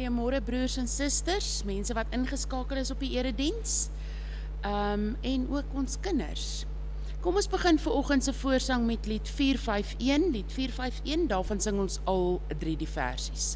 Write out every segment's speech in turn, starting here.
Goeiemôre broers en susters, mense wat ingeskakel is op die erediens, en ook ons kinders. Kom ons begin vanoggend se voorsang met lied 451, lied 451, daarvan sing ons al 3 die versies.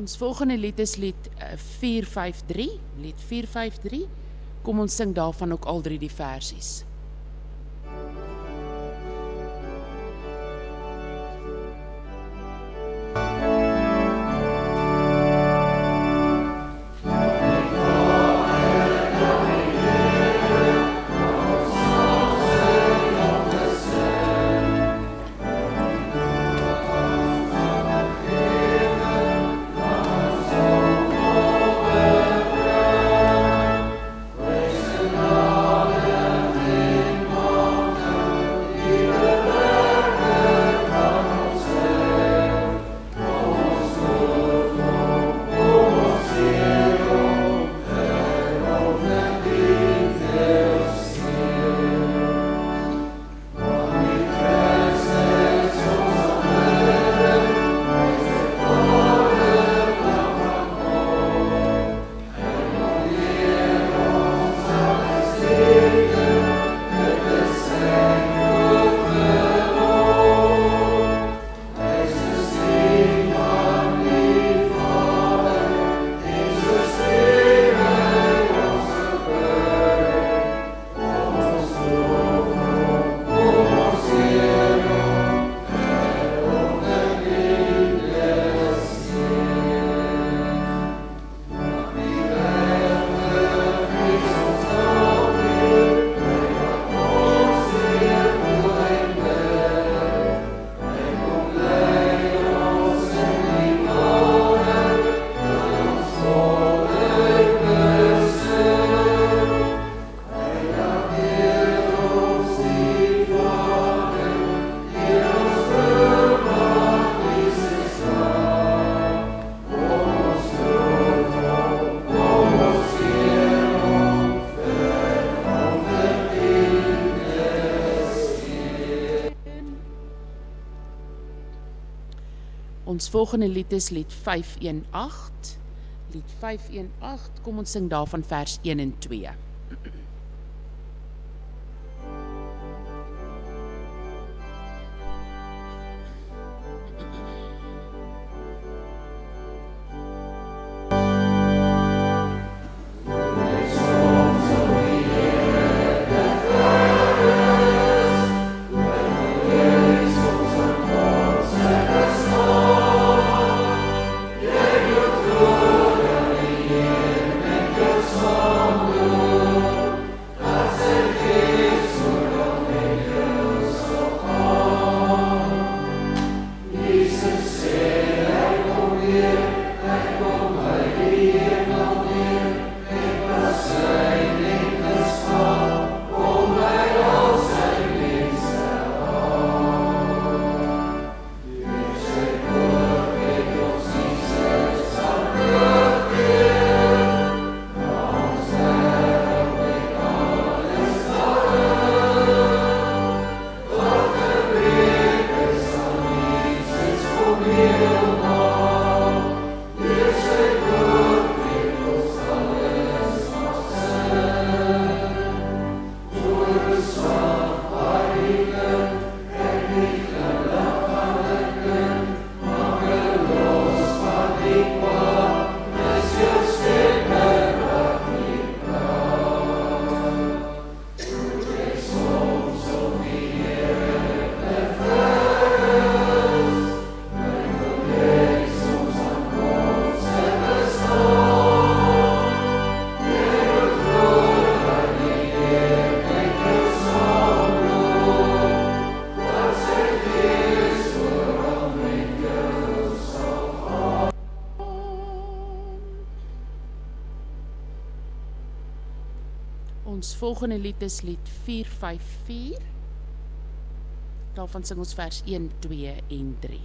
Ons volgende lied is lied 453, lied 453, kom ons sing daarvan ook al 3 die versies. Praise the Lord. Ons volgende lied is lied 518. Lied 518, kom ons sing daarvan vers 1 en 2. Ons volgende lied is lied 454. Daarvan sing ons vers 1, 2 en 3.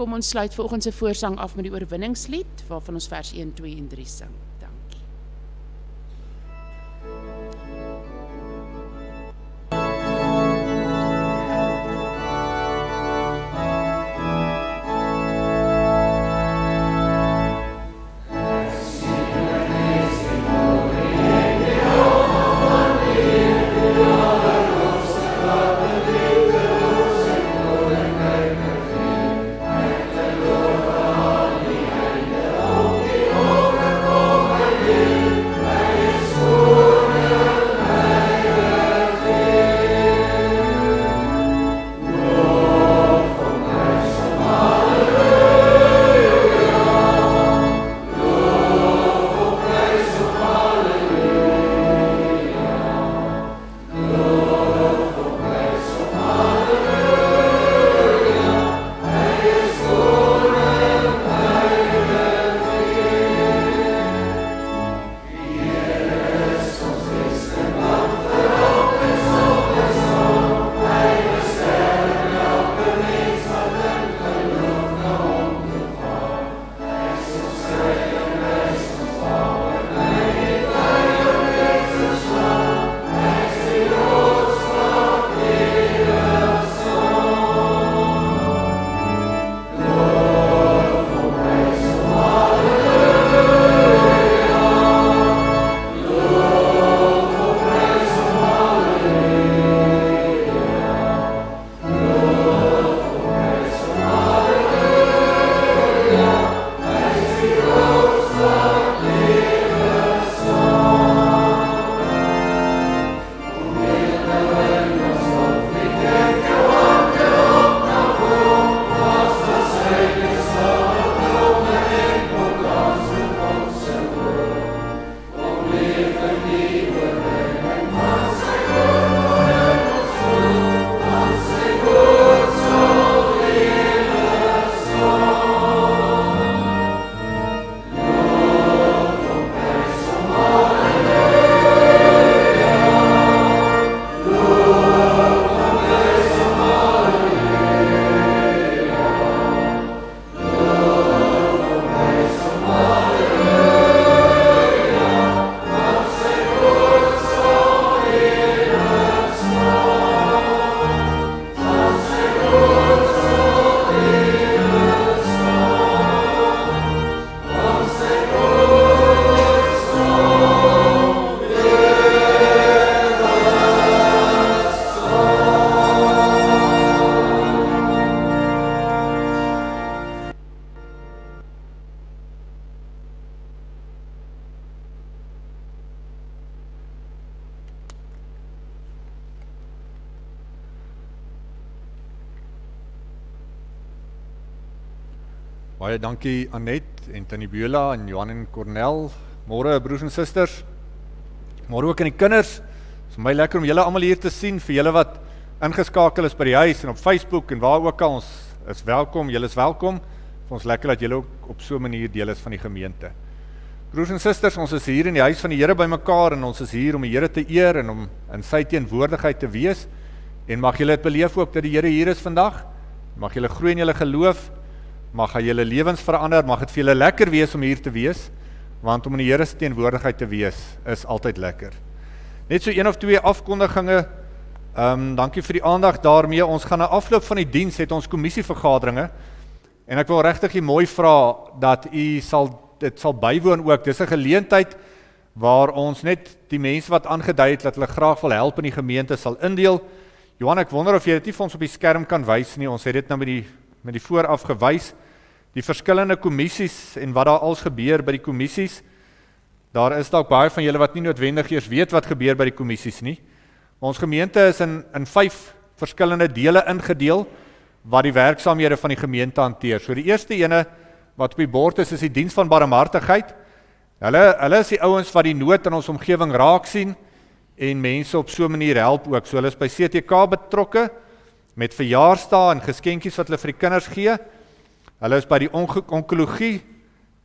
Kom ons sluit vanoggend se voorsang af met die oorwinningslied, waarvan ons vers 1, 2 en 3 sing. Dankie. Baie dankie Annette en Tannie Beulah en Johan en Cornel. Môre broers en susters. Môre ook aan die kinders. Het is vir my lekker om julle almal hier te sien, vir julle wat ingeskakel is by die huis en op Facebook en waar ook al, ons is welkom, julle is welkom. Vir ons lekker dat julle ook op so 'n manier deel is van die gemeente. Broers en susters, ons is hier in die huis van die Here bymekaar en ons is hier om die Here te eer en om in sy teenwoordigheid te wees. En mag julle dit beleef ook dat die Here hier is vandag. Mag julle groei in julle geloof. Mag hy julle lewens verander, mag het vir julle lekker wees om hier te wees, want om in die Here se teenwoordigheid te wees, is altyd lekker. Net so 1 of 2 afkondiginge, dankie vir die aandag daarmee, ons gaan na afloop van die diens, het ons kommissievergaderinge, en ek wil regtig u mooi vra, dat u dit sal bywoon ook, dis 'n geleentheid, waar ons net die mense wat aangedui het, dat hulle graag wil help in die gemeente, sal indeel. Johan, ek wonder of jy dit nie vir ons op die skerm kan wys nie, ons het dit nou met die vooraf gewys, die verskillende kommissies en wat daar als gebeur by die kommissies. Daar is dalk baie van julle wat nie noodwendig eers weet wat gebeur by die kommissies nie. Ons gemeente is in 5 verskillende dele ingedeel, wat die werksaamhede van die gemeente hanteer. So die eerste ene, wat op die bord is die diens van barmhartigheid. Hulle is die ouens wat die nood in ons omgewing raak sien, en mense op so 'n manier help ook. So hulle is by CTK betrokke, met verjaarsdae en geskenkies wat hulle vir die kinders gee. Hulle is by die onkologie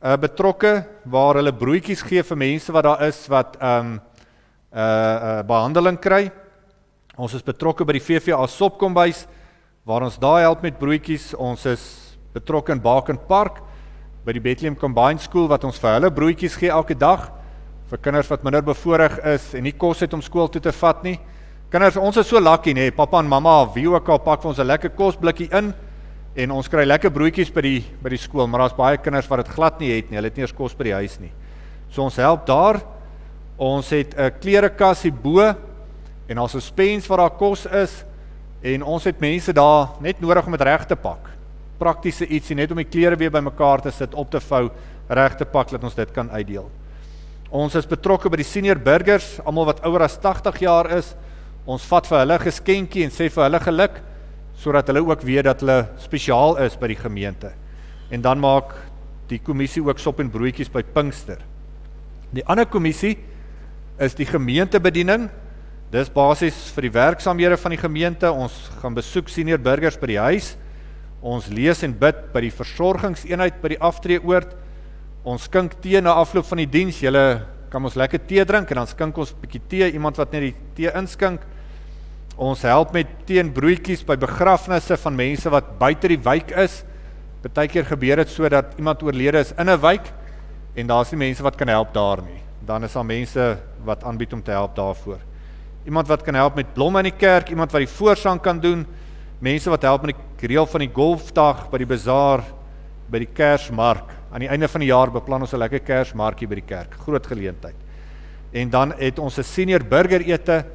betrokke, waar hulle broodjies gee vir mense wat daar is, wat behandeling kry. Ons is betrokke by die VVA Sopkombuis, waar ons daar help met broodjies. Ons is betrokke in Baken Park, by die Bethlehem Combined School, wat ons vir hulle broodjies gee elke dag, vir kinders wat minder bevoorreg is, en nie kos het om skool toe te vat nie. Kinders, ons is so lucky, nee, papa en mama, wie ook al pak vir ons 'n lekker kosblikkie in, en ons kry lekker broodjies by die skool, maar daar's baie kinders wat dit glad nie het nie, hulle het nie eens kos by die huis nie. So ons help daar, ons het 'n klerekas hierbo, en as 'n spens waar daar kos is, en ons het mense daar net nodig om dit reg te pak. Praktiese ietsie, net om die klere weer bymekaar te sit, op te vou, reg te pak, dat ons dit kan uitdeel. Ons is betrokke by die senior burgers, almal wat ouer as 80 jaar is. Ons vat vir hulle geskenkie en sê vir hulle geluk, sodat hulle ook weet dat hulle spesiaal is by die gemeente. En dan maak die kommissie ook sop en broodjies by Pinkster. Die ander kommissie is die gemeentebediening. Dis basies vir die werksaamhede van die gemeente. Ons gaan besoek senior burgers by die huis. Ons lees en bid by die versorgingseenheid by die aftreeoord. Ons skink tee na afloop van die diens. Julle kan ons lekker tee drink en dan skink ons 'n bietjie tee, iemand wat net die tee inskink. Ons help met tee en broodjies by begrafnisse van mense wat buite die wijk is. Partykeer gebeur dit so dat iemand oorlede is in 'n wijk en daar's nie mense wat kan help daar nie. Dan is daar mense wat aanbied om te help daarvoor. Iemand wat kan help met blomme in die kerk, iemand wat die voorsang kan doen, mense wat help met die reël van die golfdag, by die bazaar, by die Kersmark. Aan die einde van die jaar beplan ons 'n lekker Kersmarkie by die kerk, groot geleentheid. En dan het ons 'n senior burger ete,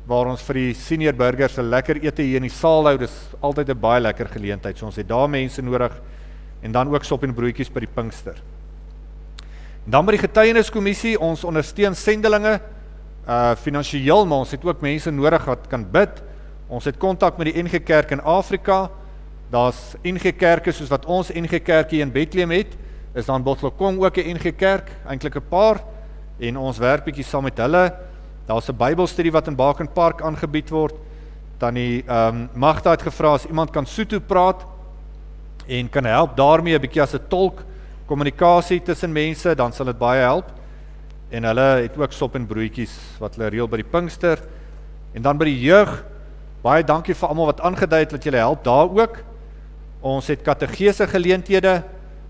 waar ons vir die senior burgers 'n lekker ete hier in die saal hou. Dis altyd 'n baie lekker geleentheid. So ons het daar mense nodig, en dan ook sop en broodjies by die Pinkster. En dan by die getuieniskommissie, ons ondersteun sendelinge, finansiëel, maar ons het ook mense nodig wat kan bid. Ons het kontak met die NG Kerk in Afrika. Daar's NG Kerke soos wat ons NG Kerk hier in Bethlehem het, is daar in Botlekong ook 'n NG Kerk, eintlik 'n paar, en ons werk bietjie saam met hulle. Daar's 'n Bybelstudie wat in Baken Park aangebied word. Tannie Magda het gevra as iemand kan Sotho praat en kan help daarmee 'n bietjie as 'n tolk, kommunikasie tussen mense, dan sal dit baie help. En hulle het ook sop en broodjies wat hulle reël by die Pinkster. En dan by die jeug, baie dankie vir almal wat aangedui het dat julle help daar ook. Ons het kategese geleenthede.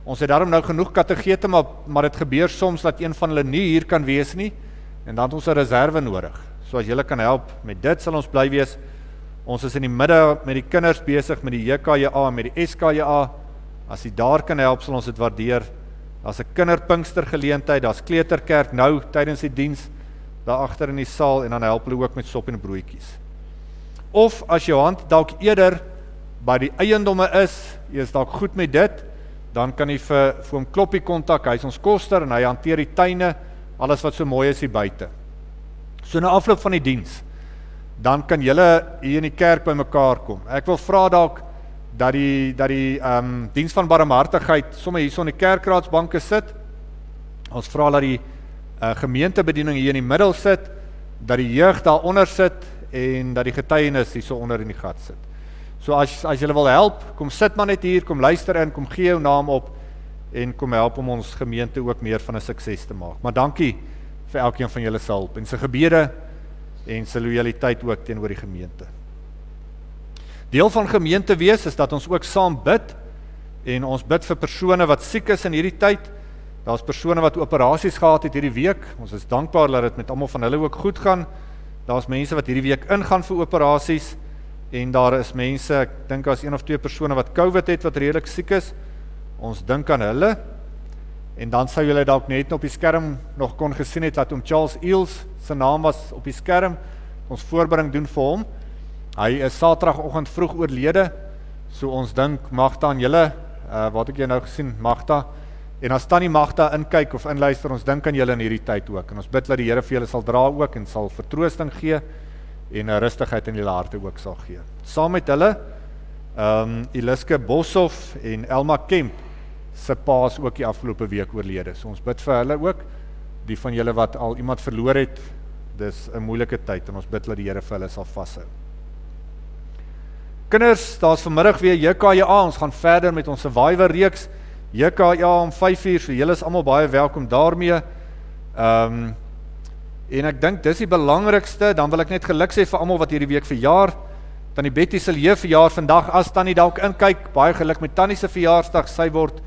Ons het daarom nou genoeg kategete, maar dit gebeur soms dat een van hulle nie hier kan wees nie, en dan het ons 'n reserve nodig. So as julle kan help met dit, sal ons bly wees. Ons is in die middag met die kinders besig met die JKJA en met die SKJA. As jy daar kan help, sal ons dit waardeer. Daar's 'n kinderpinkster geleentheid, daar's kleuterkerk nou tydens die diens daar agter in die saal, en dan help hulle ook met sop en broodjies. Of as jou hand dalk eerder by die eiendomme is, jy is dalk goed met dit, dan kan jy vir hom Kloppie kontak. Hy is ons koster en hy hanteer die tuine, alles wat so mooi is hier buite. So na afloop van die diens, dan kan julle hier in die kerk by mekaar kom. Ek wil vra dalk, dat die diens van barmhartigheid sommer hier so in die kerkraadsbanke sit. Ons vra dat die gemeentebediening hier in die middel sit, dat die jeug daaronder sit en dat die getuienis hier so onder in die gat sit. So as julle wil help, kom sit maar net hier, kom luister in, kom gee jou naam op en kom help om ons gemeente ook meer van 'n sukses te maak. Maar dankie vir elkeen van julle se hulp en se gebede en se lojaliteit ook teenoor die gemeente. Deel van gemeente wees is dat ons ook saam bid en ons bid vir persone wat siek is in hierdie tyd. Daar's persone wat operasies gehad het hierdie week. Ons is dankbaar dat dit met almal van hulle ook goed gaan. Daar's mense wat hierdie week ingaan vir operasies en daar is mense, ek dink as 1 of 2 persone wat COVID het wat redelik siek is. Ons dink aan hulle. En dan sou julle dalk net op die skerm nog kon gesien het dat Charles Eels se naam was op die skerm. Ons voorbereiding doen vir hom. Hy is Saterdagoggend vroeg oorlede. So ons dink Magda aan julle, wat ek jy nou gesien, Magda. En as Tannie Magda inkyk of inluister, ons dink aan julle in hierdie tyd ook. En ons bid dat die Here vir julle sal dra ook en sal vertroosting gee en 'n rustigheid in julle harte ook sal gee. Saam met hulle, Eliske Boshoff en Elma Kemp se paas ook die afgelope week oorlede. So ons bid vir hulle ook, die van julle wat al iemand verloor het, dis 'n moeilike tyd en ons bid dat die Here vir hulle sal vashou. Kinders, daar's vanmiddag weer JKA, ons gaan verder met ons Survivor reeks, JKA om 5:00, so julle is almal baie welkom daarmee. En ek dink dis die belangrikste, dan wil ek net geluk sê vir almal wat hierdie week verjaar. Tannie Betty se verjaar vandag, as Tannie dalk inkyk, baie geluk met Tannie se verjaarsdag, sy word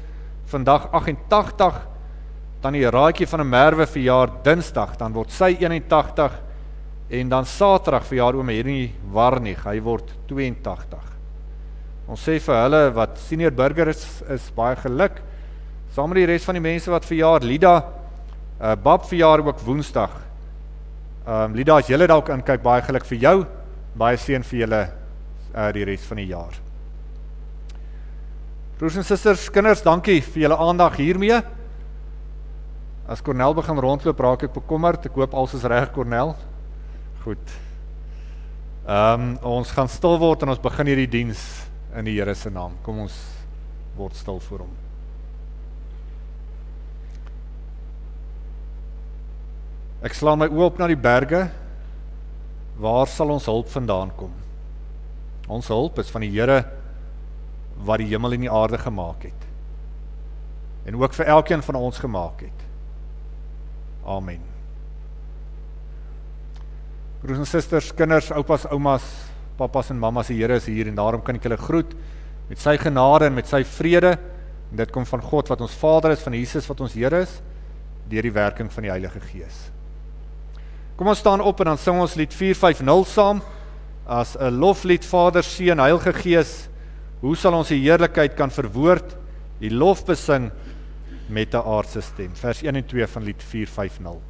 vandag 88, Tannie Raadjie van der Merwe verjaar Dinsdag, dan word sy 81, en dan Saterdag verjaar oom Henny Warnig, hy word 82. Ons sê vir hulle wat senior burger is baie geluk, saam met die res van die mense wat verjaar, Lida, Bab verjaar ook Woensdag. Lida, as julle dalk inkyk, baie geluk vir jou, baie seën vir julle die res van die jaar. Broers en susters, kinders, dankie vir julle aandag hiermee. As Cornel begin rondloop, raak ek bekommerd, ek hoop alles is reg, Cornel. Goed. Ons gaan stil word en ons begin hierdie diens in die Here se naam. Kom ons word stil voor hom. Ek slaan my oë op na die berge. Waar sal ons hulp vandaan kom? Ons hulp is van die Here wat die hemel en die aarde gemaak het. En ook vir elkeen van ons gemaak het. Amen. Broers en susters, kinders, oupas, oumas, papas en mamas, die Here is hier en daarom kan ek julle groet met sy genade en met sy vrede. En dit kom van God wat ons Vader is, van Jesus wat ons Here is, deur die werking van die Heilige Gees. Kom ons staan op en dan sing ons lied 450 saam, as 'n loflied, Vader, Seun, Heilige Gees, hoe sal ons die heerlikheid kan verwoord, die lof besing met 'n aardse stem. Vers 1 en 2 van lied 450.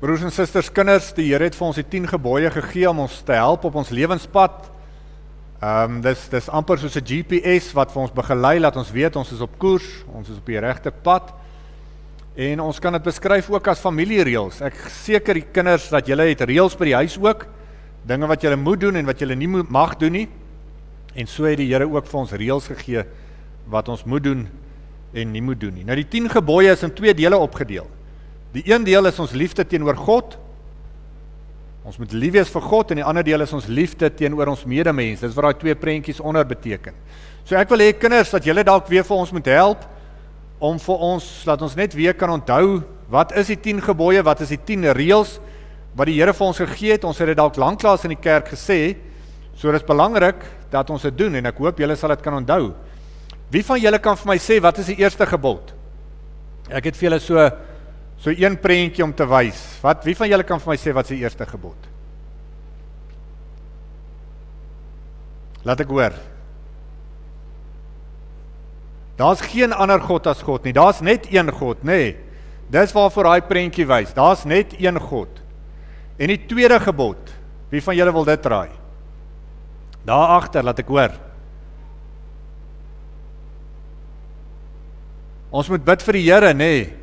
Broers en susters, kinders, die Here het vir ons die 10 gebooie gegee om ons te help op ons lewenspad. Dis amper soos 'n GPS wat vir ons begelei, laat ons weet ons is op koers, ons is op die regte pad. En ons kan dit beskryf ook as familiereëls. Ek seker die kinders dat julle het reëls by die huis ook, dinge wat julle moet doen en wat julle nie mag doen nie. En so het die Here ook vir ons reëls gegee wat ons moet doen en nie moet doen nie. Nou die 10 gebooie is in 2 dele opgedeel. Die een deel is ons liefde teenoor God. Ons moet lief wees vir God, en die ander deel is ons liefde teenoor ons medemens. Dis wat daai 2 prentjies onder beteken. So ek wil hê kinders dat julle dalk weer vir ons moet help om vir ons, laat ons net weer kan onthou, wat is die 10 gebooie, wat is die 10 reëls wat die Here vir ons gegee het. Ons het dit dalk lanklaas in die kerk gesê, so dit is belangrik dat ons dit doen, en ek hoop julle sal dit kan onthou. Wie van julle kan vir my sê, wat is die eerste gebod? Ek het vir julle so een prentjie om te wys. Wie van julle kan vir my sê, wat is die eerste gebod? Laat ek hoor. Daar's geen ander God as God nie, daar's net een God, nê. Dis waarvoor daai prentjie wys, daar's net een God. En die tweede gebod, wie van julle wil dit raai? Daar agter, laat ek hoor. Ons moet bid vir die Here, nê.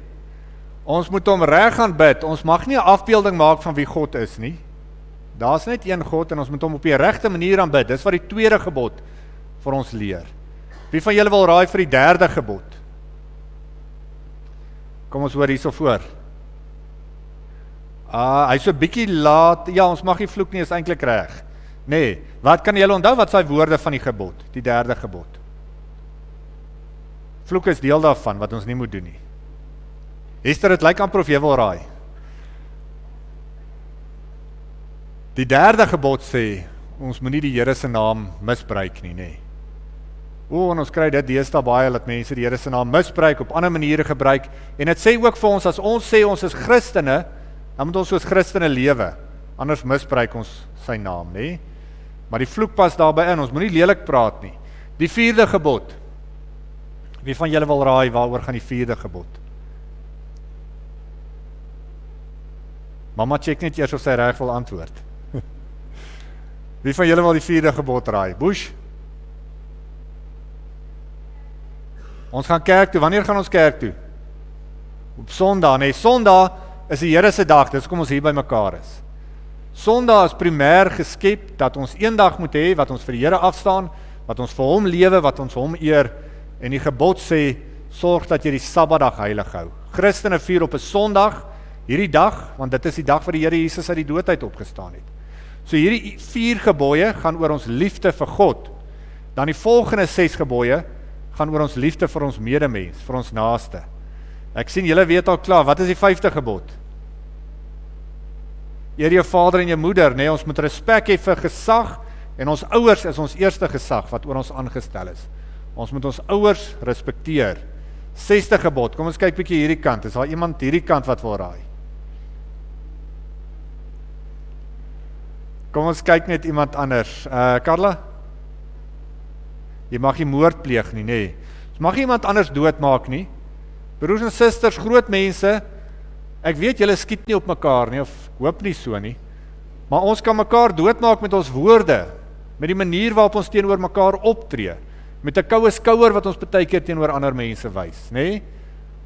Ons moet hom reg gaan bid. Ons mag nie 'n afbeelding maak van wie God is nie. Daar's net een God en ons moet hom op die regte manier aanbid. Dis wat die tweede gebod vir ons leer. Wie van julle wil raai vir die derde gebod? Kom ons hoor hierso voor. Hy's so bietjie laat. Ja, ons mag nie vloek nie, is eintlik reg. Nee, wat kan julle onthou, wat is die woorde van die gebod? Die derde gebod. Vloek is deel daarvan, wat ons nie moet doen nie. Esther, het lyk amper of jy wil raai. Die derde gebod sê, ons moet nie die Here se naam misbruik nie, nê. En ons kry dit deesdae baie, dat mense die Here se naam misbruik, op ander maniere gebruik, en dit sê ook vir ons, as ons sê ons is Christene, dan moet ons soos Christene lewe, anders misbruik ons sy naam, nê. Maar die vloek pas daarby in, ons moet nie lelik praat nie. Die vierde gebod, wie van julle wil raai, waaroor gaan die vierde gebod? Mama check net eers of sy reg wil antwoord. Wie van julle wil die vierde gebod raai? Bush? Ons gaan kerk toe. Wanneer gaan ons kerk toe? Op Sondag, nee, Sondag is die Here se dag, dis kom ons hier by mekaar is. Sondag is primêr geskep dat ons eendag moet hê wat ons vir die Here afstaan, wat ons vir hom lewe, wat ons hom eer, en die gebod sê, sorg dat jy die Sabbatdag heilig hou. Christene vier op 'n Sondag, hierdie dag, want dit is die dag wat die Here Jesus uit die dood uit opgestaan het. So hierdie 4 gebooie gaan oor ons liefde vir God. Dan die volgende 6 gebooie gaan oor ons liefde vir ons medemens, vir ons naaste. Ek sien julle weet al klaar, wat is die 5de gebod? Eer jou vader en jou moeder, nee, ons moet respek hê vir gesag, en ons ouers is ons eerste gesag wat oor ons aangestel is. Ons moet ons ouers respekteer. 6de gebod, kom ons kyk bietjie hierdie kant, is daar iemand hierdie kant wat wil raai? Kom ons kyk net iemand anders. Carla? Jy mag nie moord pleeg nie, nee. Jy mag nie iemand anders doodmaak nie. Broers en susters, groot mense, ek weet julle skiet nie op mekaar nie, of hoop nie so nie, maar ons kan mekaar doodmaak met ons woorde, met die manier waarop ons teenoor mekaar optree, met 'n koue skouer wat ons baie keer teenoor ander mense wys, nê?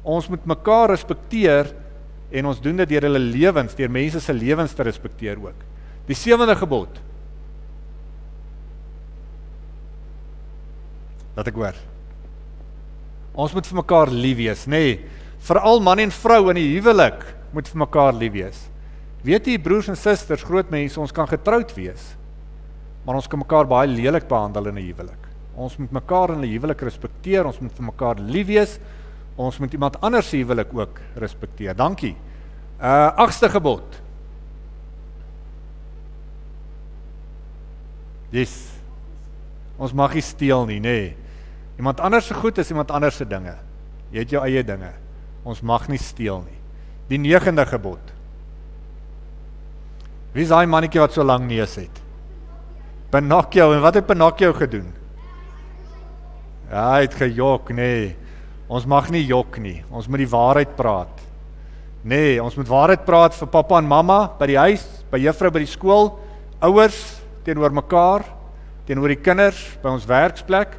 Ons moet mekaar respekteer, en ons doen dit deur hulle lewens, deur mense se lewens te respekteer ook. Die 7de gebod. Laat ek hoor. Ons moet vir mekaar lief wees, nê? Veral man en vrou in die huwelik moet vir mekaar lief wees. Weet jy, broers en susters, groot mense, ons kan getroud wees, maar ons kan mekaar baie lelik behandel in 'n huwelik. Ons moet mekaar in 'n huwelik respekteer, ons moet vir mekaar lief wees, ons moet iemand anders se huwelik ook respekteer. Dankie. 8ste gebod. Yes. Ons mag nie steel nie, nê. Iemand anders se goed is iemand anders se dinge. Jy het jou eie dinge. Ons mag nie steel nie. Die 9de gebod. Wie is daai mannetjie wat so lank neus het? Pinocchio, en wat het Pinocchio gedoen? Ja, hy het gejok, nee. Ons mag nie jok nie, ons moet die waarheid praat. Nee, ons moet waarheid praat vir pappa en mamma, by die huis, by juffrou by die skool, ouers, teenoor mekaar, teenoor die kinders, by ons werksplek.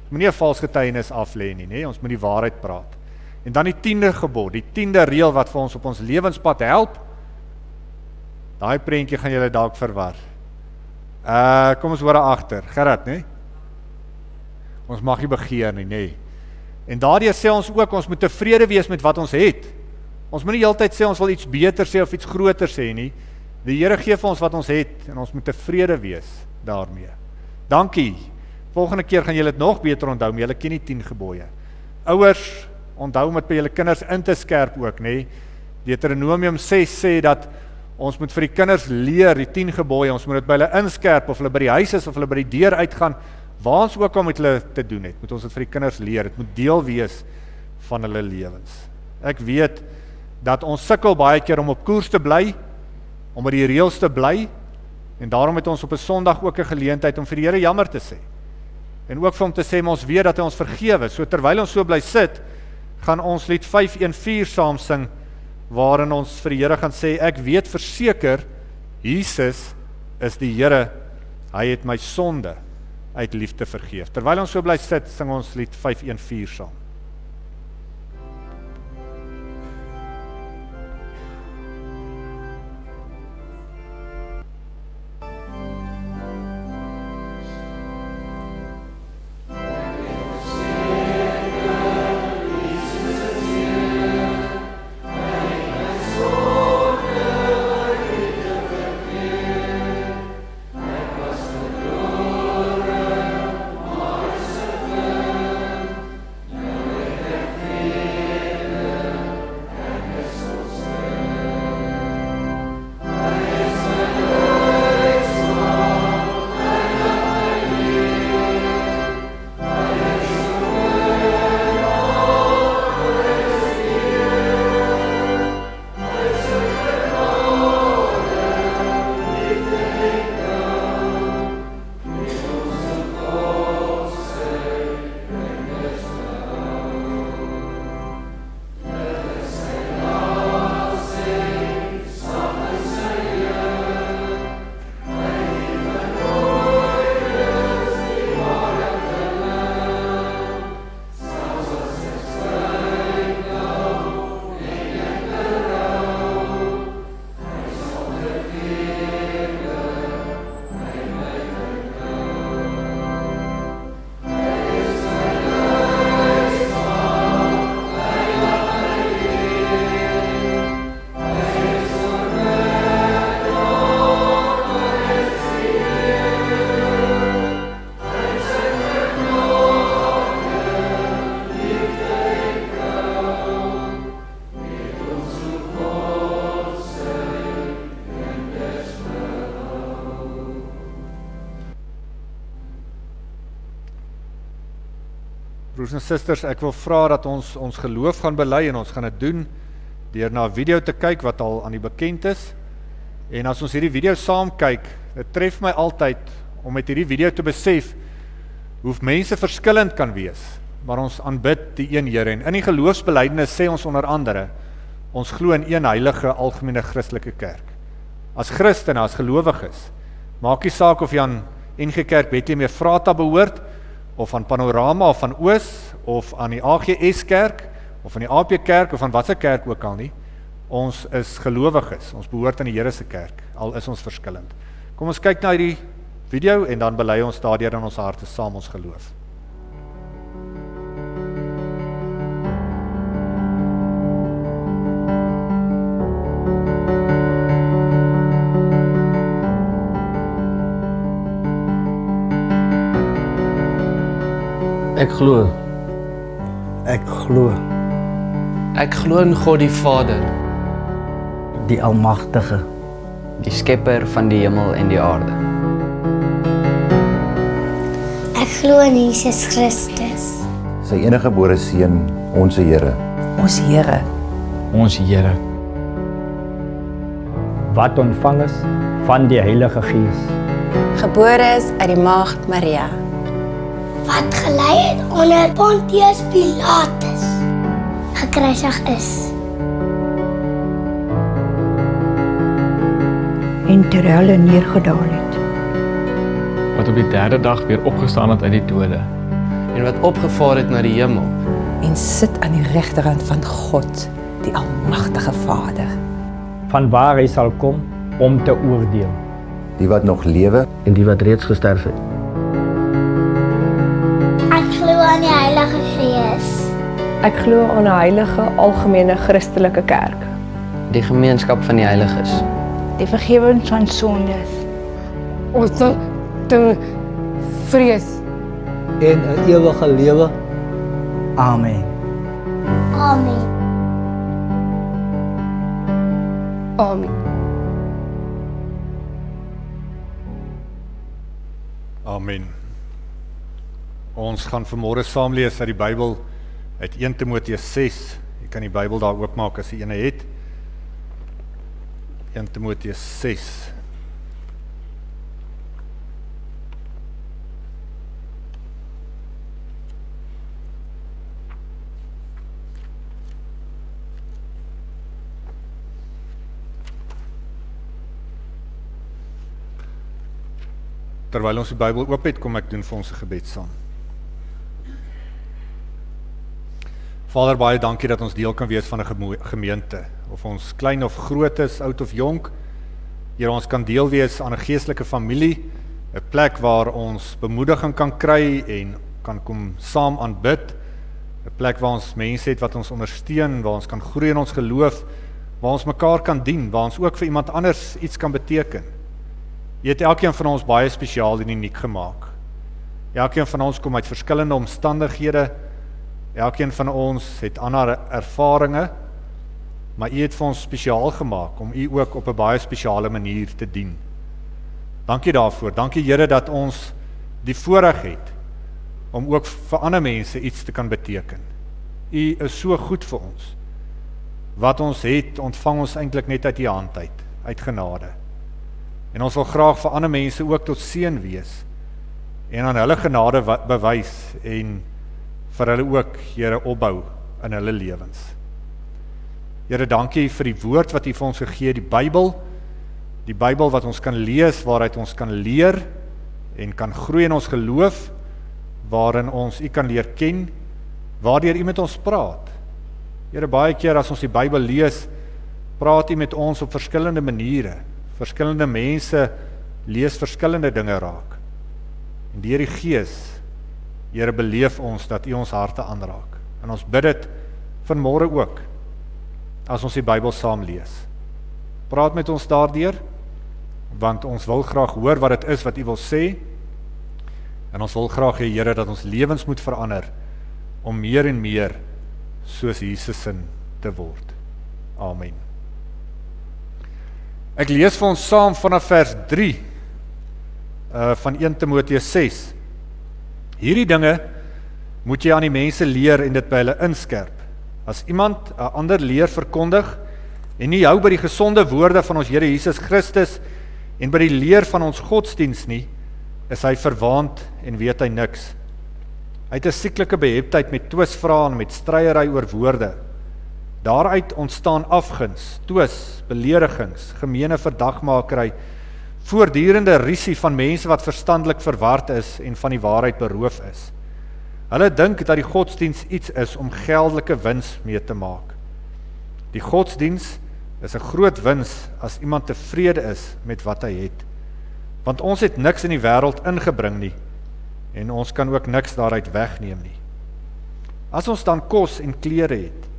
Ons moet nie 'n vals getuienis aflê nie, nee, ons moet die waarheid praat. En dan die 10de gebod, die 10de reël wat vir ons op ons lewenspad help. Daai prentjie gaan julle dalk verwar. Kom ons hoor daar agter, Gerard, nee? Ons mag nie begeer nie, nee. En daardeur sê ons ook, ons moet tevrede wees met wat ons het. Ons moet nie heeltyd sê ons wil iets beter sê of iets groter sê nie. Die Here gee vir ons wat ons het en ons moet tevrede wees daarmee. Dankie. Volgende keer gaan julle dit nog beter onthou, maar julle ken die 10 gebooie. Ouers, onthou om dit by julle kinders in te skerp ook, nê? Deuteronomium 6 sê dat ons moet vir die kinders leer die 10 gebooie, ons moet dit by hulle inskerp, of hulle by die huis is, of hulle by die deur uitgaan, waar ons ook al met hulle te doen het, moet ons dit vir die kinders leer, dit moet deel wees van hulle lewens. Ek weet dat ons sukkel baie keer om op koers te bly, om by die reëls te bly, en daarom het ons op 'n Sondag ook 'n geleentheid om vir die Here jammer te sê. En ook vir hom te sê, maar ons weet dat hy ons vergewe. So terwyl ons so bly sit, gaan ons lied 514 saam sing, waarin ons vir die Here gaan sê, ek weet verseker, Jesus is die Here, hy het my sonde uit liefde vergeef. Terwyl ons so bly sit, sing ons lied 514 saam. Broers en susters, ek wil vra dat ons geloof gaan bely en ons gaan dit doen deur na 'n video te kyk wat al aan die bekend is. En as ons hierdie video saam kyk, dit tref my altyd om met hierdie video te besef hoe mense verskillend kan wees, maar ons aanbid die een Here. En in die geloofsbelydenis sê ons onder andere, ons glo in een heilige algemene Christelike kerk. As Christene, as gelowiges, maak nie saak of jy aan NG Kerk Bethlehem Ephrata behoort, of aan Panorama, of aan Oos, of aan die AGS Kerk, of aan die AP Kerk, of aan watse kerk ook al nie. Ons is gelowiges, ons behoort aan die Here se kerk, al is ons verskillend. Kom ons kyk na hierdie video, en dan bely ons daardeur in ons harte saam ons geloof. Ek glo. Ek glo, Ek glo in God die Vader, die Almagtige, die skepper van die hemel en die aarde. Ek glo in Jesus Christus, sy eniggebore seun, ons Here, Ons Here, Ons Here, wat ontvang is van die Heilige Gees, gebore is uit die maagd Maria, wat gelei het onder Pontius Pilatus, gekruisig is, en ter helle neergedaal het. Wat op die derde dag weer opgestaan het uit die dode. En wat opgevaar het na die hemel. En sit aan die regterhand van God, die almagtige Vader. Vanwaar hy sal kom om te oordeel. Die wat nog lewe En die wat reeds gesterf het. Ek glo aan die Heilige Gees. Ek glo aan 'n heilige, algemene Christelike kerk. Die gemeenskap van die heiliges. Die vergifnis van sondes. Ons te vrees. En 'n ewige lewe. Amen. Amen. Amen. Amen. Ons gaan vanmôre saam lees uit die Bybel uit 1 Timoteus 6. Jy kan die Bybel daar oopmaak as jy ene het. 1 Timoteus 6. Terwyl ons die Bybel oop het, kom ek doen vir ons 'n gebed saam. Vader, baie dankie dat ons deel kan wees van 'n gemeente, of ons klein of groot is, oud of jonk. Here, ons kan deel wees aan 'n geestelike familie, 'n plek waar ons bemoediging kan kry en kan kom saam aanbid, 'n plek waar ons mense het wat ons ondersteun, waar ons kan groei in ons geloof, waar ons mekaar kan dien, waar ons ook vir iemand anders iets kan beteken. Jy het elkeen van ons baie spesiaal en uniek gemaak. Elkeen van ons kom uit verskillende omstandighede. Elkeen van ons het ander ervarings, maar U het vir ons spesiaal gemaak om U ook op 'n baie spesiale manier te dien. Dankie daarvoor. Dankie Here dat ons die voorreg het om ook vir ander mense iets te kan beteken. U is so goed vir ons. Wat ons het, ontvang ons eintlik net uit U hand uit genade. En ons wil graag vir ander mense ook tot seën wees en aan hulle genade bewys en vir hulle ook, Here, opbou in hulle lewens. Here, dankie vir die woord wat U vir ons gegee het, die Bybel wat ons kan lees, waaruit ons kan leer en kan groei in ons geloof, waarin ons U kan leer ken, waardeur U met ons praat. Here, baie keer as ons die Bybel lees, praat U met ons op verskillende maniere. Verskillende mense lees verskillende dinge raak. En deur die Gees, Here, beleef ons dat U ons harte aanraak. En ons bid dit vanmôre ook, as ons die Bybel saam lees. Praat met ons daardeur, want ons wil graag hoor wat dit is wat U wil sê, en ons wil graag hê, Here, dat ons lewens moet verander, om meer en meer soos Jesus se te word. Amen. Ek lees vir ons saam vanaf vers 3 van 1 Timoteus 6. Hierdie dinge moet jy aan die mense leer en dit by hulle inskerp. As iemand 'n ander leer verkondig en nie hou by die gesonde woorde van ons Here Jesus Christus en by die leer van ons godsdiens nie, is hy verwaand en weet hy niks. Hy het 'n sieklike beheptheid met twisvrae en met stryery oor woorde. Daaruit ontstaan afguns, twis, beledigings, gemeene verdagmakery, voortdurende rusie van mense wat verstandelik verward is en van die waarheid beroof is. Hulle dink dat die godsdiens iets is om geldelike wins mee te maak. Die godsdiens is 'n groot wins as iemand tevrede is met wat hy het. Want ons het niks in die wêreld ingebring nie, en ons kan ook niks daaruit wegneem nie. As ons dan kos en klere het,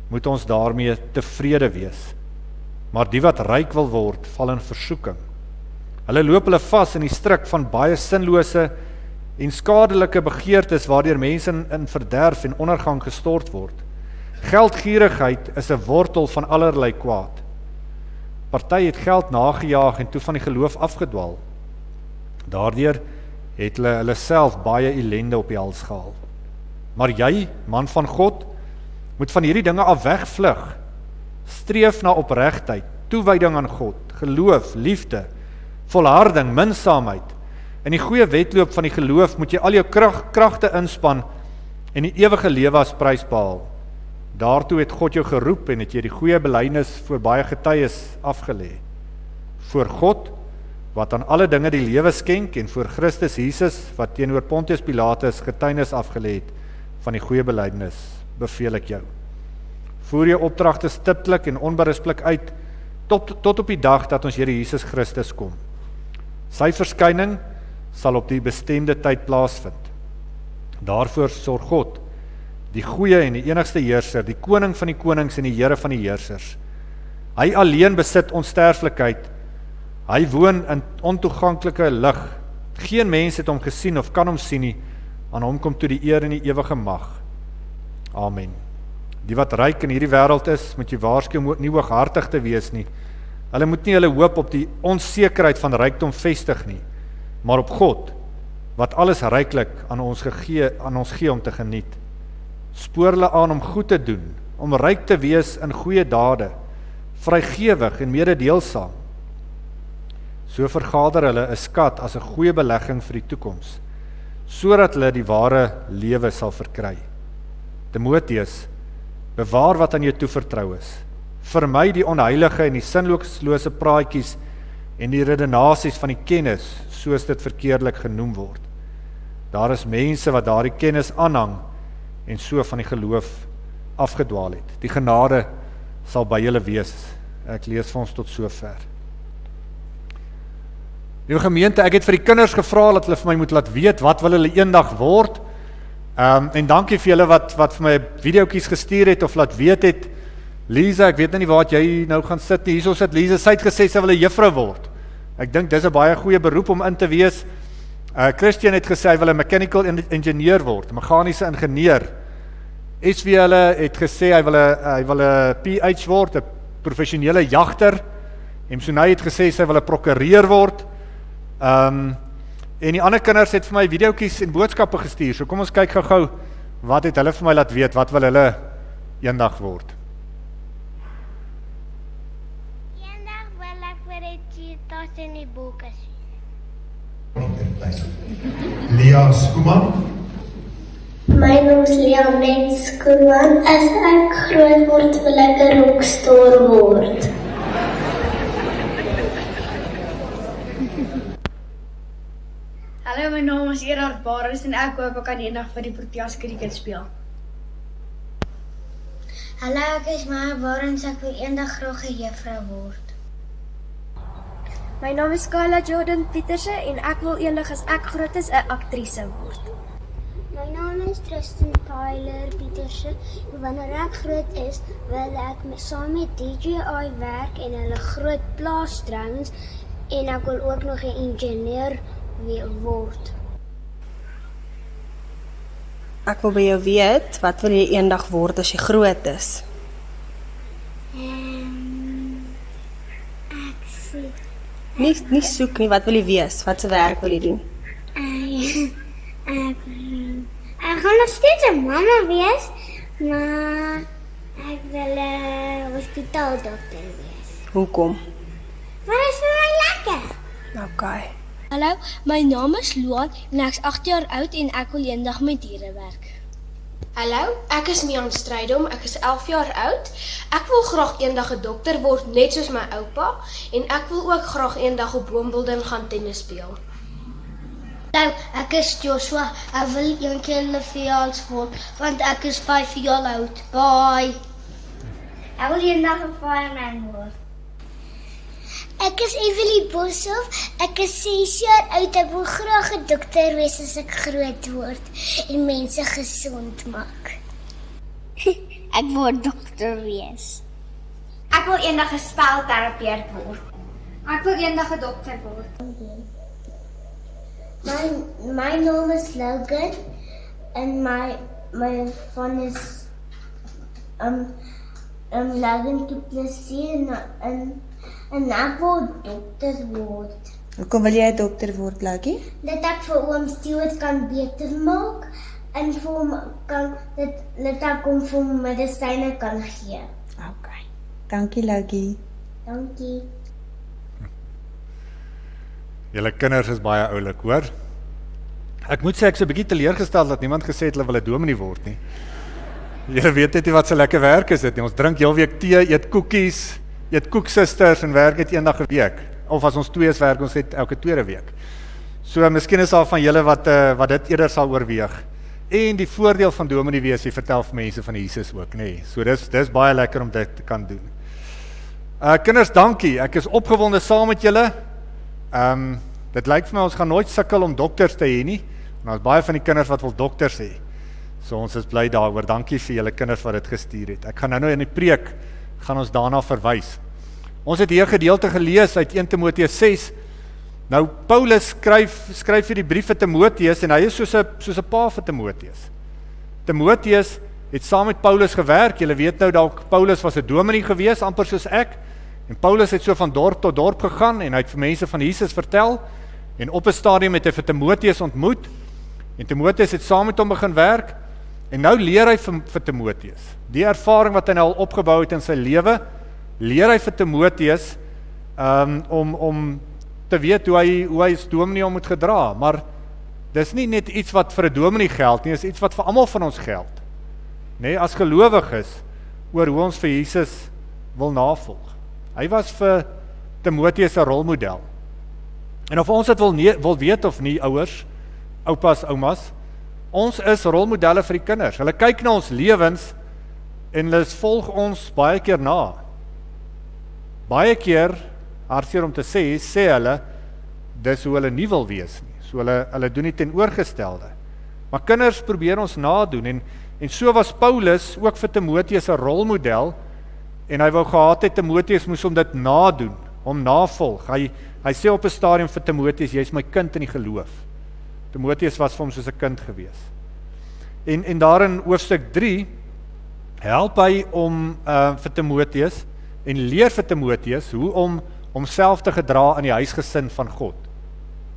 moet ons daarmee tevrede wees. Maar die wat ryk wil word, val in versoeking. Hulle loop hulle vas in die stryk van baie sinlose en skadelike begeertes waardeur mense in verderf en ondergang gestort word. Geldgierigheid is 'n wortel van allerlei kwaad. Party het geld nagejaag en toe van die geloof afgedwaal. Daardeur het hulle self baie ellende op die hals gehaal. Maar jy, man van God, moet van hierdie dinge af wegvlug. Streef na opregtheid, toewyding aan God, geloof, liefde, volharding, minsaamheid. In die goeie wedloop van die geloof moet jy al jou kragte inspann en die ewige lewe as prys behaal. Daartoe het God jou geroep en het jy die goeie belydenis voor baie getuies afgelê. voor God, wat aan alle dinge die lewe skenk, en voor Christus Jesus, wat teenoor Pontius Pilatus getuienis afgelê het van die goeie belydenis, beveel ek jou. Voer jou opdragte stiptelik en onberispelik uit, tot op die dag dat ons Here Jesus Christus kom. Sy verskyning sal op die bestemde tyd plaasvind. Daarvoor sorg God, die goeie en die enigste heerser, die koning van die konings en die Here van die heersers. Hy alleen besit onsterflikheid. Hy woon in ontoeganklike lig. Geen mens het hom gesien of kan hom sien nie. Aan hom kom toe die eer en die ewige mag. Amen. Die wat ryk in hierdie wêreld is, moet jy waarsku om nie hooghartig te wees nie. Hulle moet nie hulle hoop op die onsekerheid van rykdom vestig nie, maar op God, wat alles ryklik aan ons gee om te geniet. Spoor hulle aan om goed te doen, om ryk te wees in goeie dade, vrygewig en mededeelsaam. So vergader hulle 'n skat as 'n goeie belegging vir die toekoms, sodat hulle die ware lewe sal verkry. Timoteus, bewaar wat aan jou toevertrou is. Vermy die onheilige en die sinlose praatjies en die redenasies van die kennis, soos dit verkeerlik genoem word. Daar is mense wat daardie kennis aanhang en so van die geloof afgedwaal het. Die genade sal by julle wees. Ek lees vir ons tot sover. Liewe gemeente, ek het vir die kinders gevra dat hulle vir my moet laat weet wat wil hulle eendag word. En dankie vir julle wat vir my videoetjies gestuur het of laat weet het. Lisa, ek weet nie waar jy nou gaan sit nie. Hierso sit Lisa, sy het gesê sy wil 'n juffrou word. Ek dink dis 'n baie goeie beroep om in te wees. Christian het gesê hy wil 'n mechanical engineer word, meganiese ingenieur. SW hulle het gesê hy wil 'n PH word, 'n professionele jagter. Msonai het gesê sy wil 'n prokureur word. En die ander kinders het vir my videoetjies en boodskappe gestuur. So kom ons kyk gou-gou wat het hulle vir my laat weet, wat wil hulle eendag word. Eendag wil ek vir die cheetahs in die boeke sien. Lea Skuman. My naam is Lea Menskoman. As ek groot word, wil ek 'n rockster word. Hallo, my naam is Gerard Barus en ek hoop ek kan eendag vir die Proteas cricket speel. Hallo, ek is Maya Barus, ek wil eendag graag 'n juffrou word. My naam is Kayla Jordan Pieterse en ek wil eendag as ek groot is 'n aktrise word. My naam is Tristan Tyler Pieterse. Wanneer ek groot is, wil ek saam met DJI werk en hulle groot plaasdrones en ek wil ook nog 'n ingenieur word. Ek wil by jou weet, wat wil jy eendag word as jy groot is? Ek soek. Nie soek nie, wat wil jy wees? Wat se werk wil jy doen? Ek gaan nog steeds 'n mamma wees, maar ek wil 'n hospitaaldokter wees. Hoekom? Want dit is vir my lekker. Okay. Hallo, my naam is Luan en ek is 8 jaar oud en ek wil eendag met diere werk. Hallo, ek is Mian Strydom, ek is 11 jaar oud. Ek wil graag eendag 'n dokter word, net soos my oupa, en ek wil ook graag eendag op Wimbledon gaan tennis speel. Hallo, ek is Joshua. Ek wil eendag 'n veearts word, want ek is 5 jaar oud. Bye. Ek wil eendag 'n fireman word. Ek is Evelie Boshoff. Ek is 6 jaar oud. Ek wil graag 'n dokter wees as ek groot word en mense gesond maak. Ek wil 'n dokter wees. Ek wil eendag 'n spelterapeut word. Ek wil eendag 'n dokter word. My naam is Logan en my van is Logan Du Plessis en ek wil dokter word. Hoekom wil jy 'n dokter word, Lucky? Dat ek vir oom Stewart kan beter maak en vir hom kan dat ek hom vir medisyne kan gee. Okay. Dankie, Lucky. Dankie. Julle kinders is baie oulik, hoor? Ek moet sê ek is 'n bietjie teleurgestel dat niemand gesê het hulle wil 'n dominee word nie. Julle weet net nie wat so lekker werk is dit nie. Ons drink heel week tee, eet koekies, eet koeksusters en werk net eendag 'n week. of as ons 2 is, werk ons net elke tweede week. So, miskien is daar van julle wat dit eerder sal oorweeg. En die voordeel van dominee wees, jy vertel vir mense van Jesus ook, nee. So, dis baie lekker om dit te kan doen. Kinders, dankie, ek is opgewonde saam met julle. Dit lyk vir my, ons gaan nooit sukkel om dokters te hê nie, en ons baie van die kinders wat wil dokters hê. So ons is bly daaroor, dankie vir julle kinders wat dit gestuur het. Ek gaan nou in die preek, gaan ons daarna verwys. Ons het hier gedeelte gelees uit 1 Timoteus 6, nou Paulus skryf vir die brief vir Timoteus, en hy is soos 'n pa vir Timoteus. Timoteus het saam met Paulus gewerk, julle weet nou dalk, Paulus was 'n dominee gewees, amper soos ek, en Paulus het so van dorp tot dorp gegaan, en hy het vir mense van Jesus vertel, en op 'n stadium het hy vir Timoteus ontmoet, en Timoteus het saam met hom begin werk, en nou leer hy vir Timoteus, die ervaring wat hy nou al opgebou het in sy lewe, leer hy vir Timoteus, om te weet hoe hy as dominee om moet gedra, maar dis nie net iets wat vir 'n dominee geld nie, dis iets wat vir almal van ons geld, nee, as gelowiges, oor hoe ons vir Jesus wil navolg. Hy was vir Timoteus 'n rolmodel, en of ons dit wil weet of nie, ouers, oupas, oumas, ons is rolmodelle vir die kinders, hulle kyk na ons lewens, en hulle volg ons baie keer na. Baie keer, hartseer om te sê hulle, dis hoe hulle nie wil wees nie, so hulle doen die teenoorgestelde. Maar kinders probeer ons nadoen, en so was Paulus ook vir Timoteus 'n rolmodel, en hy wou gehad het, Timoteus moes hom dit nadoen, hom navolg. Hy sê op 'n stadium vir Timoteus, jy is my kind in die geloof. Timoteus was vir hom soos 'n kind gewees. En daar in hoofstuk 3, help hy om vir Timoteus, en leer vir Timoteus, hoe om homself te gedra in die huisgesin van God.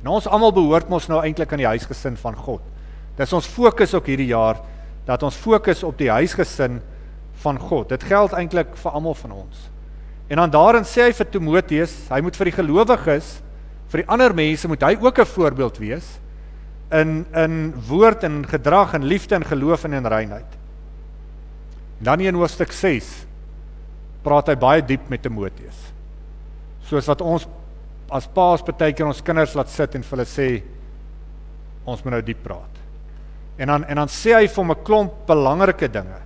Nou ons almal behoort ons nou eintlik aan die huisgesin van God. Dis ons fokus ook hierdie jaar, dat ons fokus op die huisgesin van God. Dit geld eintlik vir almal van ons. En dan daarin sê hy vir Timoteus, hy moet vir die gelowiges, vir die ander mense, moet hy ook 'n voorbeeld wees, in woord en gedrag en liefde en geloof en in reinheid. Dan in hoofstuk 6 praat hy baie diep met Timoteus. Soos wat ons as paas partykeer ons kinders laat sit en vir hulle sê, ons moet nou diep praat. En dan sê hy vir hom 'n klomp belangrike dinge.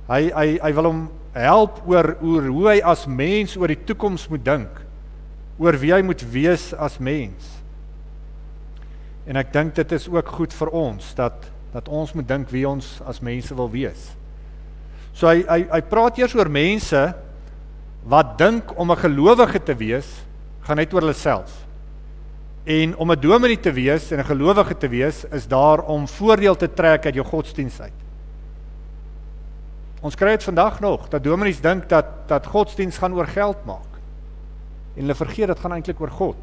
Hy wil hom help oor hoe hy as mens oor die toekoms moet dink, oor wie hy moet wees as mens. En ek dink dit is ook goed vir ons, dat ons moet dink wie ons as mense wil wees. So hy praat eers oor mense, wat dink om 'n gelowige te wees, gaan net oor hulle self. En om 'n dominee te wees, en 'n gelowige te wees, is daar om voordeel te trek uit jou godsdienst uit. Ons kry dit vandag nog, dat dominees dink dat godsdienst gaan oor geld maak. En hulle vergeet, dit gaan eintlik oor God.